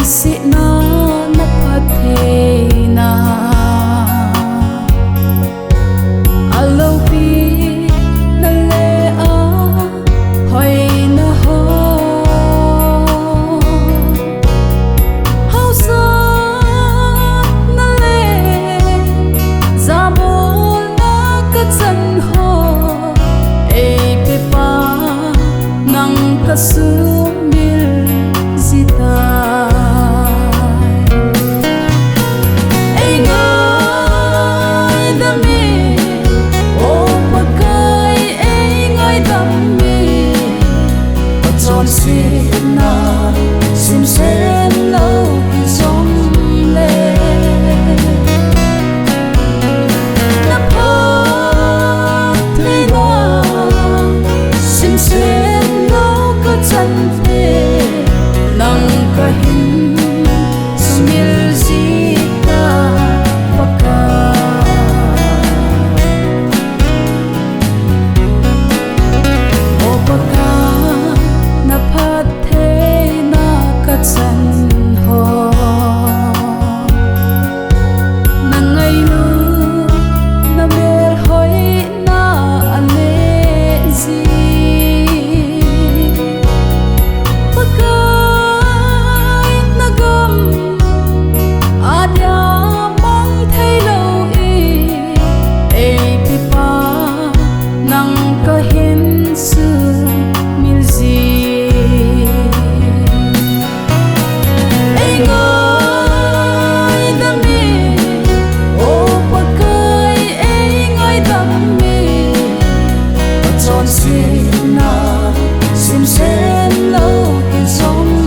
si na na pathe na alo pi na le a hoi na ho how sa na le za mo na ka chan ho e pe pa nang ka su mil zita na sim sen lo som le na pa thei na sim sen lo ka chan the nang ka hin smil zita paka o paka na phat the na ka chan ho na ngai lu na mer hoi na ane ji pakai na gam adya mang thei lo e pi pa nang ka hin su mil ji na sim sen lo in som